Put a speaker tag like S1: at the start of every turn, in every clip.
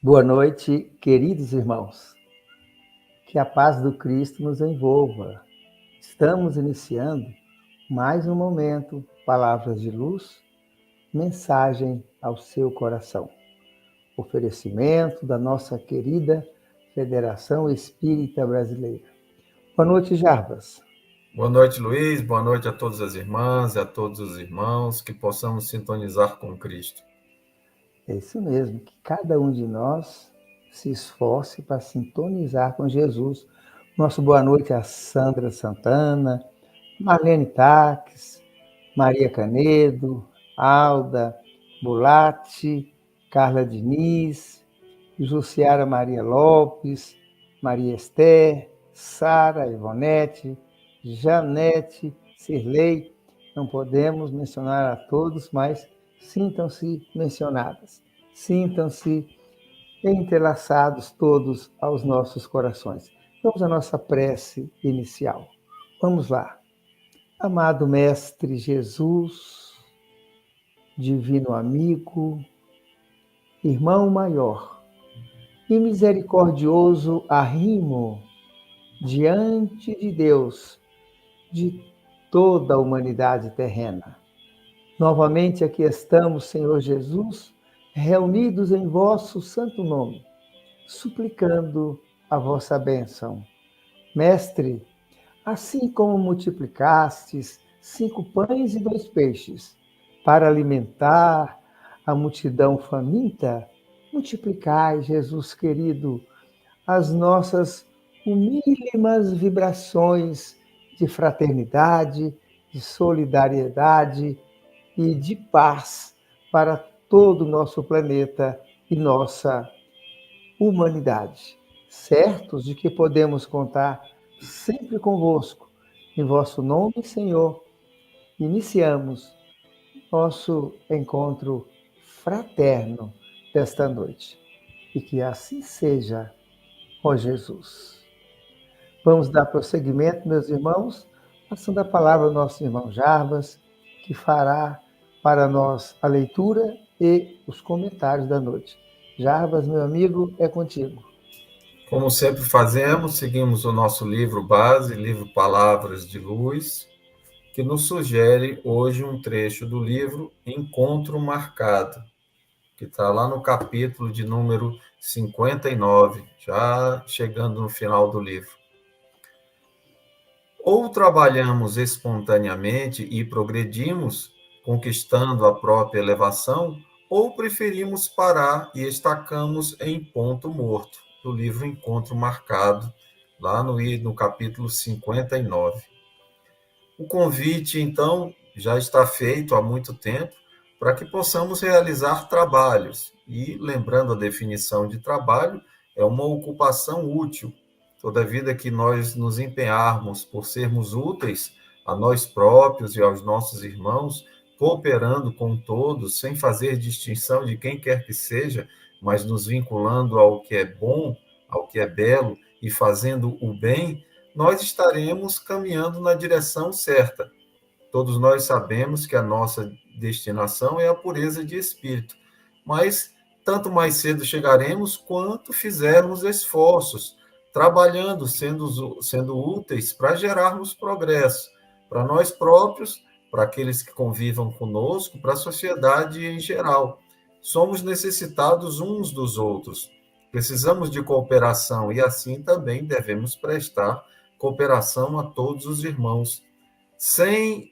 S1: Boa noite, queridos irmãos. Que a paz do Cristo nos envolva. Estamos iniciando mais um momento, palavras de luz, mensagem ao seu coração. Oferecimento da nossa querida Federação Espírita Brasileira. Boa noite, Jarbas.
S2: Boa noite, Luiz. Boa noite a todas as irmãs e a todos os irmãos, que possamos sintonizar com Cristo.
S1: É isso mesmo, que cada um de nós se esforce para sintonizar com Jesus. Nosso boa noite a Sandra Santana, Marlene Taques, Maria Canedo, Alda Bulatti, Carla Diniz, Jussiara Maria Lopes, Maria Esther, Sara Ivonete, Janete, Cirlei. Não podemos mencionar a todos, mas sintam-se mencionadas. Sintam-se entrelaçados todos aos nossos corações. Vamos à nossa prece inicial. Vamos lá. Amado Mestre Jesus, Divino Amigo, Irmão Maior e misericordioso arrimo diante de Deus, de toda a humanidade terrena. Novamente aqui estamos, Senhor Jesus, reunidos em vosso santo nome, suplicando a vossa bênção. Mestre, assim como multiplicastes 5 pães e 2 peixes para alimentar a multidão faminta, multiplicai, Jesus querido, as nossas humílimas vibrações de fraternidade, de solidariedade e de paz para todo o nosso planeta e nossa humanidade. Certos de que podemos contar sempre convosco. Em vosso nome, Senhor, iniciamos nosso encontro fraterno desta noite. E que assim seja, ó Jesus. Vamos dar prosseguimento, meus irmãos, passando a palavra ao nosso irmão Jarbas, que fará para nós a leitura e os comentários da noite. Jarbas, meu amigo, é contigo.
S2: Como sempre fazemos, seguimos o nosso livro base, livro Palavras de Luz, que nos sugere hoje um trecho do livro Encontro Marcado, que está lá no capítulo de número 59, já chegando no final do livro. Ou trabalhamos espontaneamente e progredimos, conquistando a própria elevação, ou preferimos parar e estacamos em ponto morto, do livro Encontro Marcado, lá no capítulo 59. O convite, então, já está feito há muito tempo para que possamos realizar trabalhos. E, lembrando a definição de trabalho, é uma ocupação útil. Toda vida que nós nos empenharmos por sermos úteis a nós próprios e aos nossos irmãos, cooperando com todos, sem fazer distinção de quem quer que seja, mas nos vinculando ao que é bom, ao que é belo e fazendo o bem, nós estaremos caminhando na direção certa. Todos nós sabemos que a nossa destinação é a pureza de espírito, mas tanto mais cedo chegaremos quanto fizermos esforços, trabalhando, sendo úteis para gerarmos progresso, para nós próprios, para aqueles que convivam conosco, para a sociedade em geral. Somos necessitados uns dos outros, precisamos de cooperação e assim também devemos prestar cooperação a todos os irmãos, sem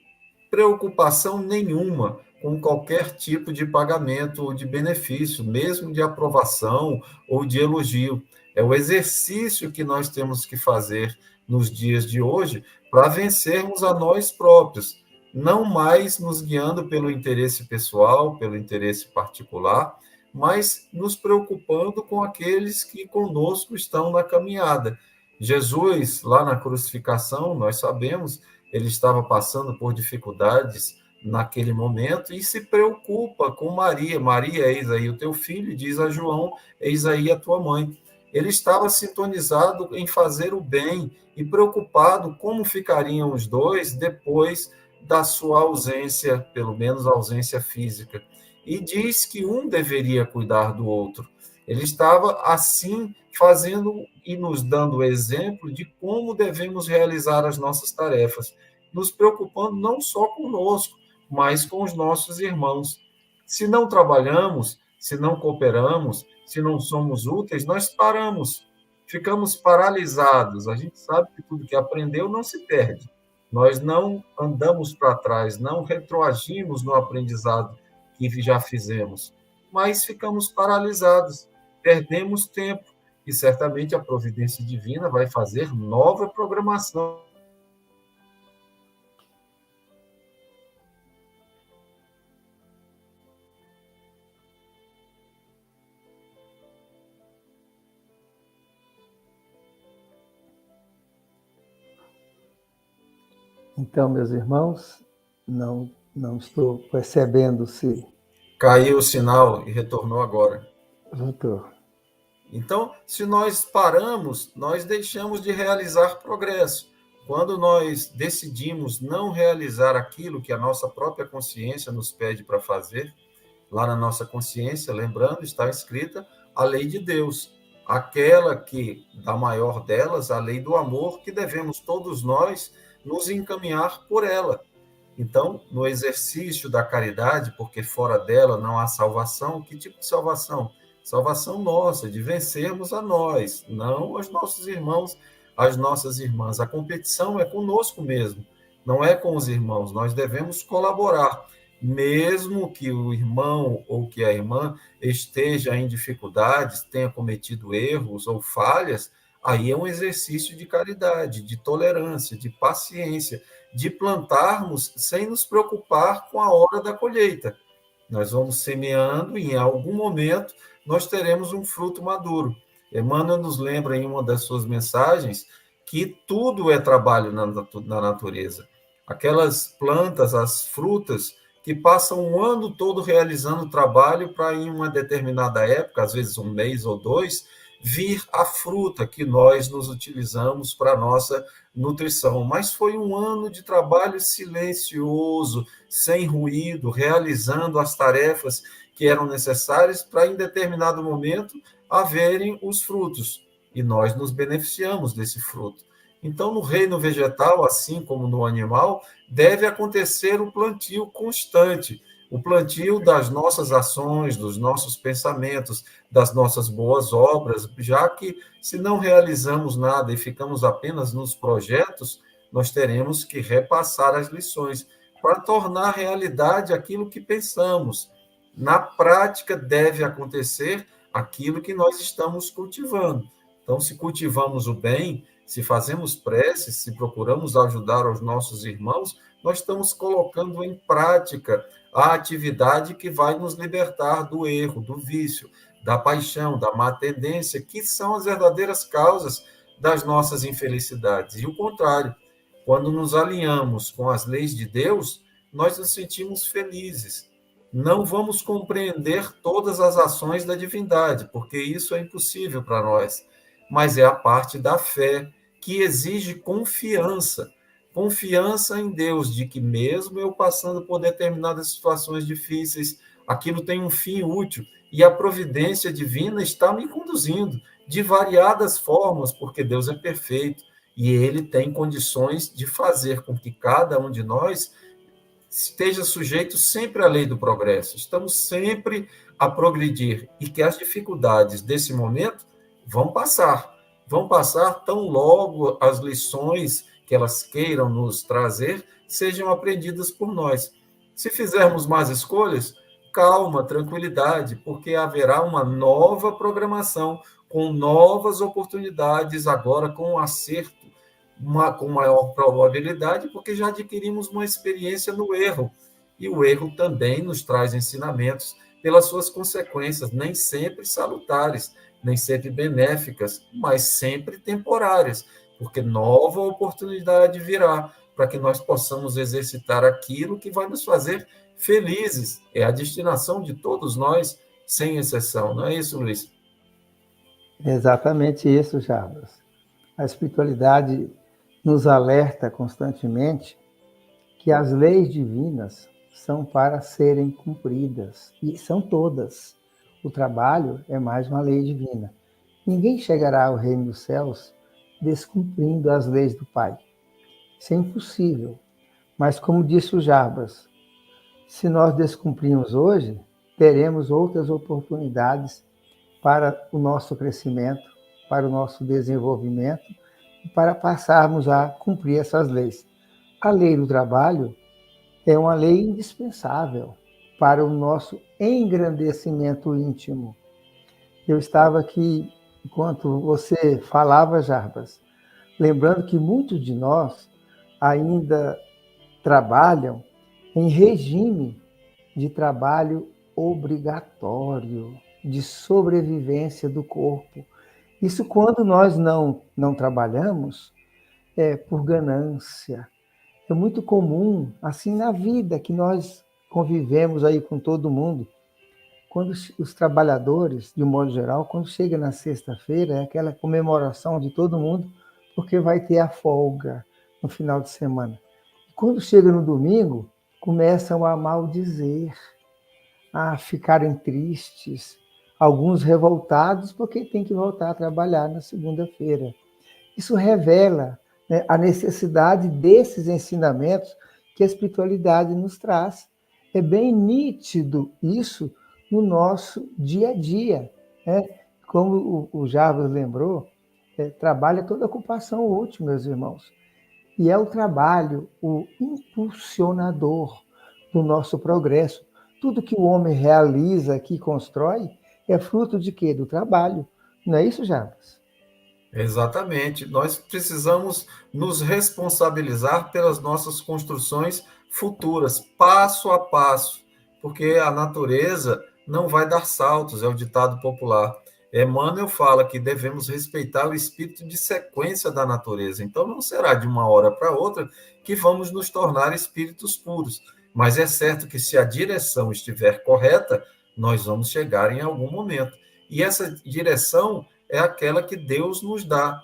S2: preocupação nenhuma com qualquer tipo de pagamento ou de benefício, mesmo de aprovação ou de elogio. É o exercício que nós temos que fazer nos dias de hoje para vencermos a nós próprios, não mais nos guiando pelo interesse pessoal, pelo interesse particular, mas nos preocupando com aqueles que conosco estão na caminhada. Jesus, lá na crucificação, nós sabemos, ele estava passando por dificuldades naquele momento e se preocupa com Maria. Maria, eis aí o teu filho, e diz a João, eis aí a tua mãe. Ele estava sintonizado em fazer o bem e preocupado como ficariam os dois depois da sua ausência, pelo menos ausência física. E diz que um deveria cuidar do outro. Ele estava, assim, fazendo e nos dando o exemplo de como devemos realizar as nossas tarefas, nos preocupando não só conosco, mas com os nossos irmãos. Se não trabalhamos, se não cooperamos, se não somos úteis, nós paramos, ficamos paralisados. A gente sabe que tudo que aprendeu não se perde. Nós não andamos para trás, não retroagimos no aprendizado que já fizemos, mas ficamos paralisados, perdemos tempo, e certamente a providência divina vai fazer nova programação.
S1: Então, meus irmãos, não estou percebendo se
S2: Caiu o sinal e retornou agora.
S1: voltou.
S2: Então, se nós paramos, nós deixamos de realizar progresso. Quando nós decidimos não realizar aquilo que a nossa própria consciência nos pede para fazer, lá na nossa consciência, lembrando, está escrita a lei de Deus, aquela que, da maior delas, a lei do amor, que devemos todos nós nos encaminhar por ela. Então, no exercício da caridade, porque fora dela não há salvação, que tipo de salvação? Salvação nossa, de vencermos a nós, não os nossos irmãos, as nossas irmãs. A competição é conosco mesmo, não é com os irmãos. Nós devemos colaborar, mesmo que o irmão ou que a irmã esteja em dificuldades, tenha cometido erros ou falhas, aí é um exercício de caridade, de tolerância, de paciência, de plantarmos sem nos preocupar com a hora da colheita. Nós vamos semeando e em algum momento nós teremos um fruto maduro. Emmanuel nos lembra em uma das suas mensagens que tudo é trabalho na natureza. Aquelas plantas, as frutas, que passam um ano todo realizando trabalho para, em uma determinada época, às vezes um mês ou dois, vir a fruta que nós nos utilizamos para a nossa nutrição. Mas foi um ano de trabalho silencioso, sem ruído, realizando as tarefas que eram necessárias para, em determinado momento, haverem os frutos. E nós nos beneficiamos desse fruto. Então, no reino vegetal, assim como no animal, deve acontecer o plantio constante, o plantio das nossas ações, dos nossos pensamentos, das nossas boas obras, já que se não realizamos nada e ficamos apenas nos projetos, nós teremos que repassar as lições para tornar realidade aquilo que pensamos. Na prática, deve acontecer aquilo que nós estamos cultivando. Então, se cultivamos o bem, se fazemos preces, se procuramos ajudar os nossos irmãos, nós estamos colocando em prática a atividade que vai nos libertar do erro, do vício, da paixão, da má tendência, que são as verdadeiras causas das nossas infelicidades. E o contrário, quando nos alinhamos com as leis de Deus, nós nos sentimos felizes. Não vamos compreender todas as ações da divindade, porque isso é impossível para nós, mas é a parte da fé que exige confiança. Confiança em Deus, de que mesmo eu passando por determinadas situações difíceis, aquilo tem um fim útil e a providência divina está me conduzindo de variadas formas, porque Deus é perfeito e Ele tem condições de fazer com que cada um de nós esteja sujeito sempre à lei do progresso. Estamos sempre a progredir e que as dificuldades desse momento vão passar tão logo as lições que elas queiram nos trazer sejam aprendidas por nós. Se fizermos más escolhas, calma, tranquilidade, porque haverá uma nova programação com novas oportunidades, agora com um acerto, com maior probabilidade, porque já adquirimos uma experiência no erro. E o erro também nos traz ensinamentos pelas suas consequências, nem sempre salutares, nem sempre benéficas, mas sempre temporárias, porque nova oportunidade virá para que nós possamos exercitar aquilo que vai nos fazer felizes. É a destinação de todos nós, sem exceção. Não é isso, Luiz?
S1: Exatamente isso, Jarbas. A espiritualidade nos alerta constantemente que as leis divinas são para serem cumpridas, e são todas. o trabalho é mais uma lei divina. Ninguém chegará ao reino dos céus descumprindo as leis do Pai. Isso é impossível. Mas, como disse o Jarbas, se nós descumprirmos hoje, teremos outras oportunidades para o nosso crescimento, para o nosso desenvolvimento e para passarmos a cumprir essas leis. A lei do trabalho é uma lei indispensável para o nosso engrandecimento íntimo. Eu estava aqui, enquanto você falava, Jarbas, lembrando que muitos de nós ainda trabalham em regime de trabalho obrigatório, de sobrevivência do corpo. Isso quando nós não trabalhamos é por ganância. É muito comum, assim na vida que nós convivemos aí com todo mundo, quando os trabalhadores, de um modo geral, quando chega na sexta-feira, é aquela comemoração de todo mundo, porque vai ter a folga no final de semana. Quando chega no domingo, começam a maldizer, a ficarem tristes, alguns revoltados porque tem que voltar a trabalhar na segunda-feira. Isso revela, né, a necessidade desses ensinamentos que a espiritualidade nos traz. É bem nítido isso no nosso dia a dia, né? Como o Jarbas lembrou, trabalho é toda ocupação útil, meus irmãos. E é o trabalho, o impulsionador do nosso progresso. Tudo que o homem realiza, que constrói, é fruto de quê? Do trabalho. Não é isso, Jarbas?
S2: Exatamente. Nós precisamos nos responsabilizar pelas nossas construções futuras, passo a passo, porque a natureza não vai dar saltos, é o ditado popular. Emmanuel fala que devemos respeitar o espírito de sequência da natureza. Então, não será de uma hora para outra que vamos nos tornar espíritos puros. Mas é certo que, se a direção estiver correta, nós vamos chegar em algum momento. E essa direção é aquela que Deus nos dá,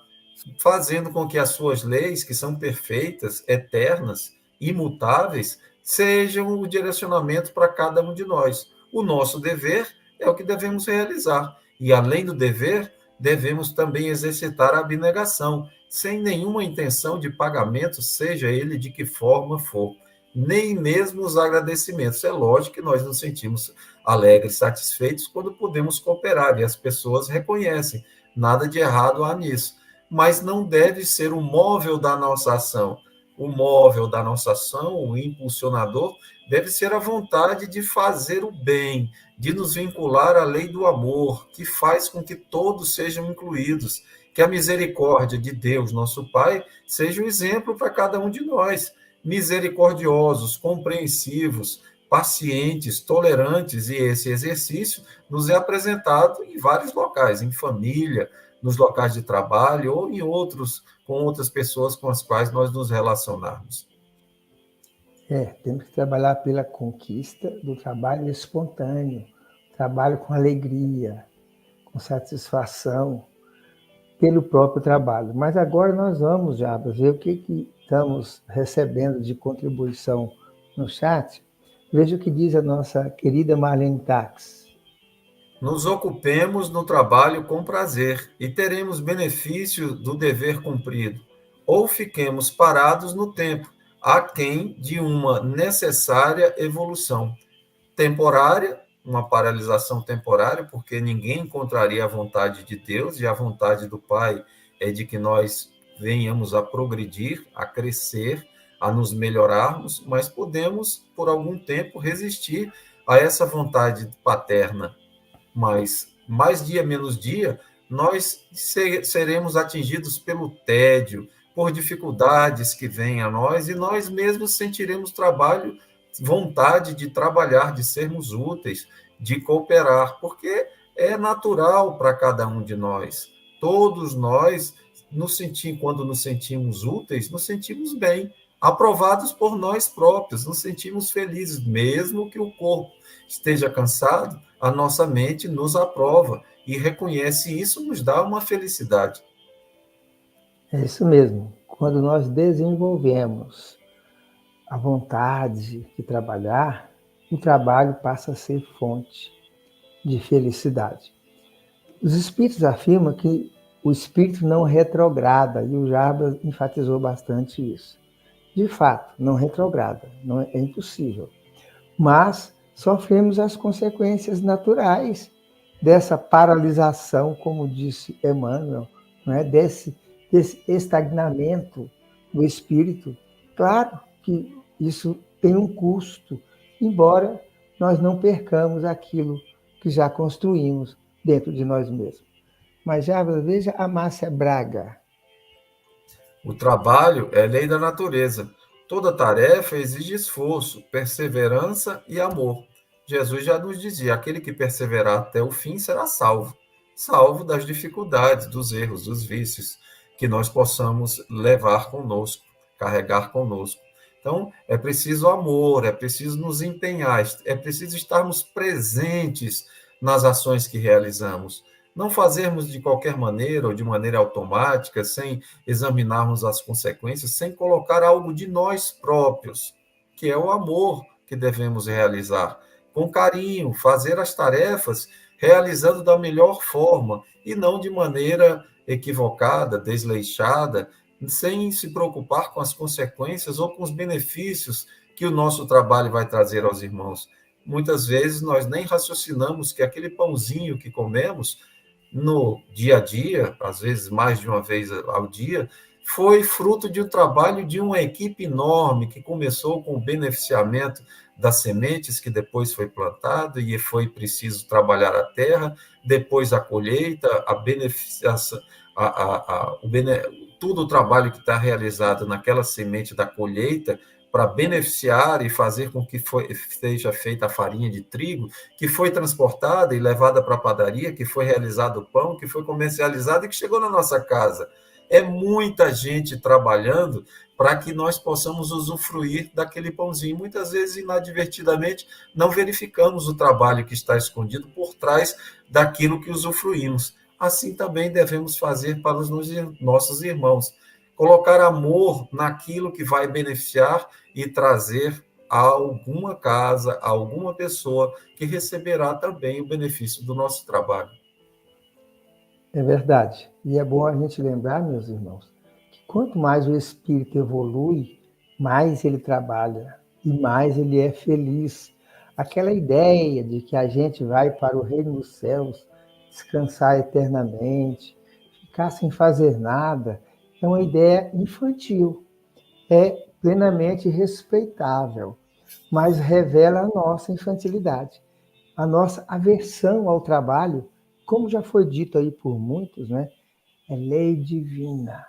S2: fazendo com que as suas leis, que são perfeitas, eternas, imutáveis, sejam o direcionamento para cada um de nós. O nosso dever é o que devemos realizar. E, além do dever, devemos também exercitar a abnegação, sem nenhuma intenção de pagamento, seja ele de que forma for. Nem mesmo os agradecimentos. É lógico que nós nos sentimos alegres, satisfeitos, quando podemos cooperar, e as pessoas reconhecem. Nada de errado há nisso. Mas não deve ser o móvel da nossa ação. O móvel da nossa ação, o impulsionador, deve ser a vontade de fazer o bem, de nos vincular à lei do amor, que faz com que todos sejam incluídos. Que a misericórdia de Deus, nosso Pai, seja um exemplo para cada um de nós. Misericordiosos, compreensivos, pacientes, tolerantes, e esse exercício nos é apresentado em vários locais, em família, nos locais de trabalho ou em outros, com outras pessoas com as quais nós nos relacionarmos.
S1: Temos que trabalhar pela conquista do trabalho espontâneo, trabalho com alegria, com satisfação, pelo próprio trabalho. Mas agora nós vamos, Jabas, ver o que estamos recebendo de contribuição no chat. Veja o que diz a nossa querida Marlene Tax.
S2: Nos ocupemos no trabalho com prazer e teremos benefício do dever cumprido, ou fiquemos parados no tempo, aquém de uma necessária evolução. Temporária, uma paralisação temporária, porque ninguém encontraria a vontade de Deus, e a vontade do Pai é de que nós venhamos a progredir, a crescer, a nos melhorarmos, mas podemos, por algum tempo, resistir a essa vontade paterna. Mas, mais dia menos dia, nós seremos atingidos pelo tédio, por dificuldades que vêm a nós, e nós mesmos sentiremos vontade de trabalhar, de sermos úteis, de cooperar, porque é natural para cada um de nós. Todos nós, quando nos sentimos úteis, nos sentimos bem, aprovados por nós próprios, nos sentimos felizes, mesmo que o corpo esteja cansado, a nossa mente nos aprova e reconhece isso, nos dá uma felicidade.
S1: É isso mesmo. Quando nós desenvolvemos a vontade de trabalhar, o trabalho passa a ser fonte de felicidade. Os espíritos afirmam que o espírito não retrograda, e o Jarbas enfatizou bastante isso. De fato, não retrograda, não é impossível. Mas sofremos as consequências naturais dessa paralisação, como disse Emmanuel, não é? desse estagnamento do espírito. Claro que isso tem um custo, embora nós não percamos aquilo que já construímos dentro de nós mesmos. Mas já veja a Márcia Braga.
S2: O trabalho é lei da natureza. Toda tarefa exige esforço, perseverança e amor. Jesus já nos dizia: aquele que perseverar até o fim será salvo, salvo das dificuldades, dos erros, dos vícios que nós possamos levar conosco, carregar conosco. Então, é preciso amor, é preciso nos empenhar, é preciso estarmos presentes nas ações que realizamos. Não fazermos de qualquer maneira ou de maneira automática, sem examinarmos as consequências, sem colocar algo de nós próprios, que é o amor que devemos realizar. Com carinho, fazer as tarefas realizando da melhor forma e não de maneira equivocada, desleixada, sem se preocupar com as consequências ou com os benefícios que o nosso trabalho vai trazer aos irmãos. Muitas vezes nós nem raciocinamos que aquele pãozinho que comemos no dia a dia, às vezes mais de uma vez ao dia, foi fruto de um trabalho de uma equipe enorme que começou com o beneficiamento das sementes que depois foi plantado e foi preciso trabalhar a terra, depois a colheita, a beneficiação, todo o trabalho que está realizado naquela semente da colheita para beneficiar e fazer com que seja feita a farinha de trigo, que foi transportada e levada para a padaria, que foi realizado o pão, que foi comercializado e que chegou na nossa casa. É muita gente trabalhando para que nós possamos usufruir daquele pãozinho. Muitas vezes, inadvertidamente, não verificamos o trabalho que está escondido por trás daquilo que usufruímos. Assim também devemos fazer para os nossos irmãos. Colocar amor naquilo que vai beneficiar e trazer a alguma casa, a alguma pessoa que receberá também o benefício do nosso trabalho.
S1: É verdade. E é bom a gente lembrar, meus irmãos, que quanto mais o espírito evolui, mais ele trabalha e mais ele é feliz. Aquela ideia de que a gente vai para o reino dos céus descansar eternamente, ficar sem fazer nada, é uma ideia infantil. É plenamente respeitável, mas revela a nossa infantilidade, a nossa aversão ao trabalho, como já foi dito aí por muitos, né? É lei divina,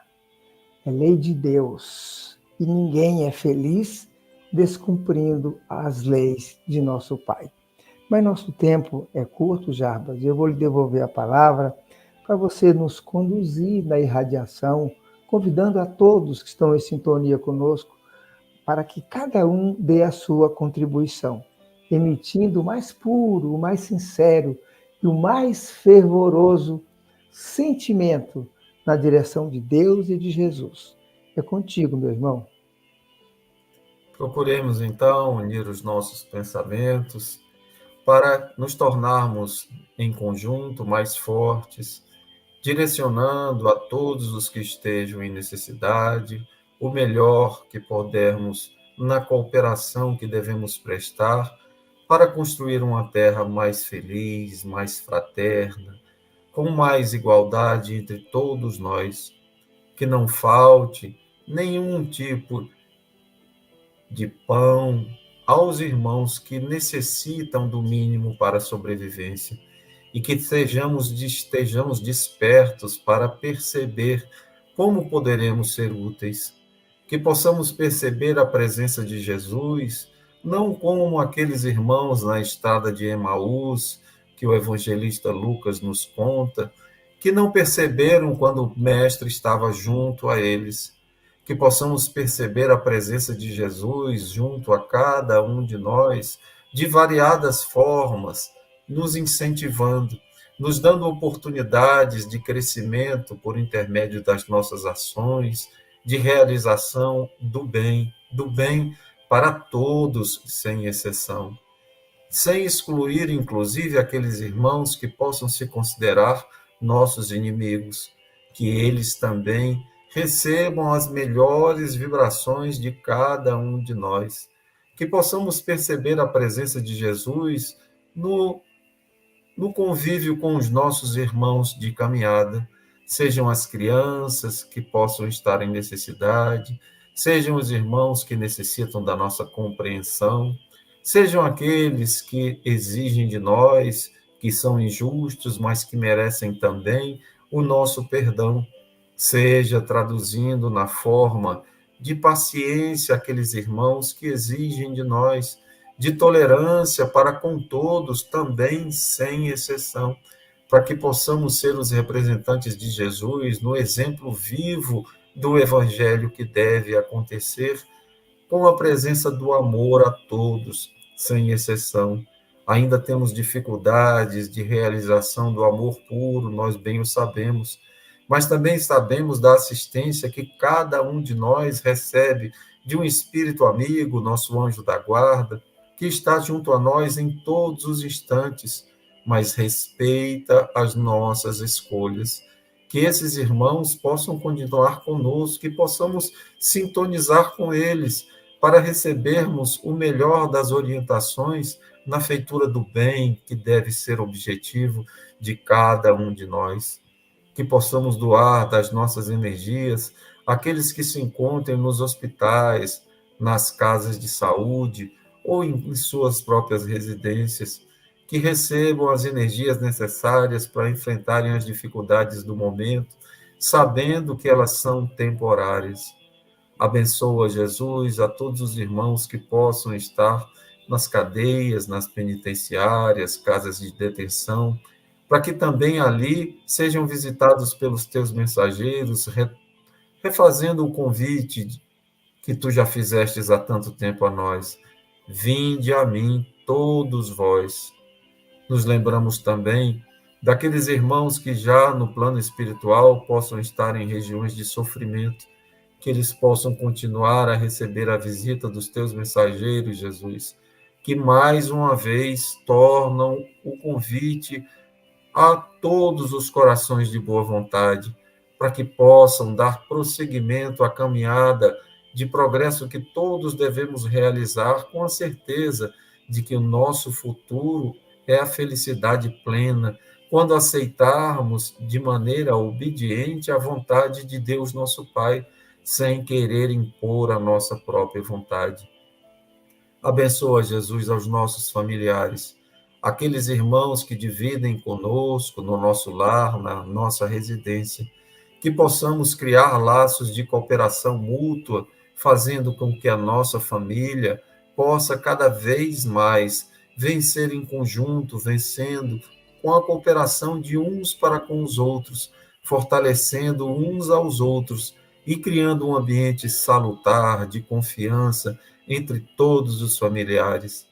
S1: é lei de Deus, e ninguém é feliz descumprindo as leis de nosso Pai. Mas nosso tempo é curto, Jarbas, e eu vou lhe devolver a palavra para você nos conduzir na irradiação, convidando a todos que estão em sintonia conosco para que cada um dê a sua contribuição, emitindo o mais puro, o mais sincero e o mais fervoroso sentimento na direção de Deus e de Jesus. É contigo, meu irmão.
S2: Procuremos, então, unir os nossos pensamentos para nos tornarmos em conjunto mais fortes, direcionando a todos os que estejam em necessidade o melhor que pudermos na cooperação que devemos prestar para construir uma terra mais feliz, mais fraterna, com mais igualdade entre todos nós, que não falte nenhum tipo de pão aos irmãos que necessitam do mínimo para a sobrevivência e que estejamos despertos para perceber como poderemos ser úteis, que possamos perceber a presença de Jesus, não como aqueles irmãos na estrada de Emaús, que o evangelista Lucas nos conta, que não perceberam quando o mestre estava junto a eles, que possamos perceber a presença de Jesus junto a cada um de nós, de variadas formas, nos incentivando, nos dando oportunidades de crescimento por intermédio das nossas ações, de realização do bem para todos, sem exceção. sem excluir, inclusive, aqueles irmãos que possam se considerar nossos inimigos, que eles também recebam as melhores vibrações de cada um de nós, que possamos perceber a presença de Jesus no convívio com os nossos irmãos de caminhada, sejam as crianças que possam estar em necessidade, sejam os irmãos que necessitam da nossa compreensão, sejam aqueles que exigem de nós, que são injustos, mas que merecem também o nosso perdão, seja traduzindo na forma de paciência aqueles irmãos que exigem de nós, de tolerância para com todos, também sem exceção, para que possamos ser os representantes de Jesus no exemplo vivo do Evangelho que deve acontecer, com a presença do amor a todos, sem exceção. Ainda temos dificuldades de realização do amor puro, nós bem o sabemos, mas também sabemos da assistência que cada um de nós recebe de um espírito amigo, nosso anjo da guarda, que está junto a nós em todos os instantes, mas respeita as nossas escolhas. Que esses irmãos possam continuar conosco, que possamos sintonizar com eles, para recebermos o melhor das orientações na feitura do bem, que deve ser objetivo de cada um de nós. Que possamos doar das nossas energias àqueles que se encontrem nos hospitais, nas casas de saúde ou em suas próprias residências, que recebam as energias necessárias para enfrentarem as dificuldades do momento, sabendo que elas são temporárias. Abençoa, Jesus, a todos os irmãos que possam estar nas cadeias, nas penitenciárias, casas de detenção, para que também ali sejam visitados pelos teus mensageiros, refazendo o convite que tu já fizestes há tanto tempo a nós. Vinde a mim, todos vós. Nos lembramos também daqueles irmãos que já no plano espiritual possam estar em regiões de sofrimento, que eles possam continuar a receber a visita dos teus mensageiros, Jesus, que mais uma vez tornam o convite a todos os corações de boa vontade, para que possam dar prosseguimento à caminhada de progresso que todos devemos realizar, com a certeza de que o nosso futuro é a felicidade plena, quando aceitarmos de maneira obediente a vontade de Deus nosso Pai, sem querer impor a nossa própria vontade. Abençoa, Jesus, aos nossos familiares, aqueles irmãos que dividem conosco no nosso lar, na nossa residência, que possamos criar laços de cooperação mútua, fazendo com que a nossa família possa cada vez mais vencer em conjunto, vencendo com a cooperação de uns para com os outros, fortalecendo uns aos outros e criando um ambiente salutar, de confiança entre todos os familiares.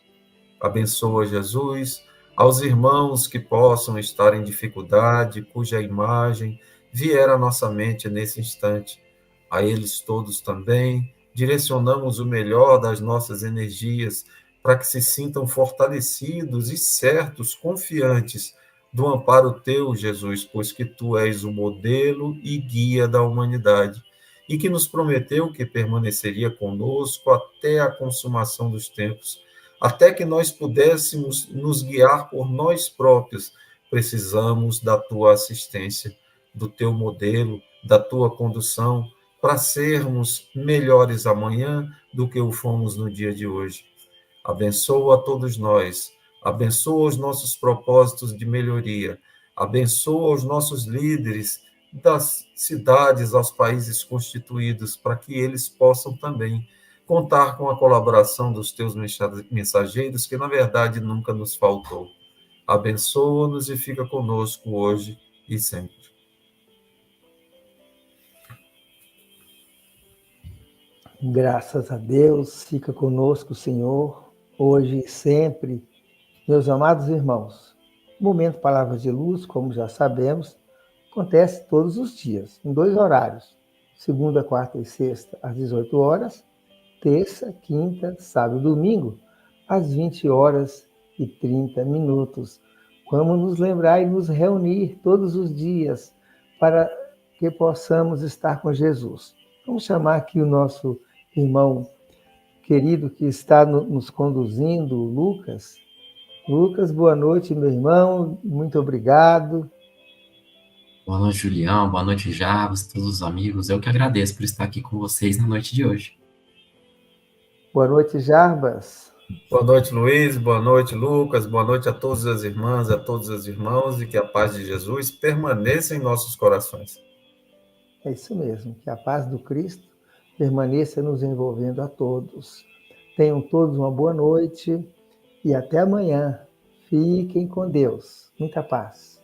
S2: Abençoa, Jesus, aos irmãos que possam estar em dificuldade, cuja imagem vier à nossa mente nesse instante. A eles todos também direcionamos o melhor das nossas energias para que se sintam fortalecidos e certos, confiantes do amparo teu, Jesus, pois que tu és o modelo e guia da humanidade e que nos prometeu que permaneceria conosco até a consumação dos tempos, até que nós pudéssemos nos guiar por nós próprios. Precisamos da tua assistência, do teu modelo, da tua condução, para sermos melhores amanhã do que o fomos no dia de hoje. Abençoa a todos nós, abençoa os nossos propósitos de melhoria, abençoa os nossos líderes das cidades aos países constituídos, para que eles possam também contar com a colaboração dos teus mensageiros, que na verdade nunca nos faltou. Abençoa-nos e fica conosco hoje e sempre.
S1: Graças a Deus, fica conosco, Senhor, hoje e sempre. Meus amados irmãos, o Momento Palavras de Luz, como já sabemos, acontece todos os dias, em 2 horários, segunda, quarta e sexta, às 18 horas, terça, quinta, sábado e domingo, às 20 horas e 30 minutos. Vamos nos lembrar e nos reunir todos os dias para que possamos estar com Jesus. Vamos chamar aqui o nosso irmão querido que está nos conduzindo, Lucas. Lucas, boa noite, meu irmão. Muito obrigado.
S3: Boa noite, Julião. Boa noite, Jarbas, todos os amigos. Eu que agradeço por estar aqui com vocês na noite de hoje.
S1: Boa noite, Jarbas.
S2: Boa noite, Luiz. Boa noite, Lucas. Boa noite a todas as irmãs, a todos os irmãos, e que a paz de Jesus permaneça em nossos corações.
S1: É isso mesmo, que a paz do Cristo permaneça nos envolvendo a todos. Tenham todos uma boa noite e até amanhã. Fiquem com Deus. Muita paz.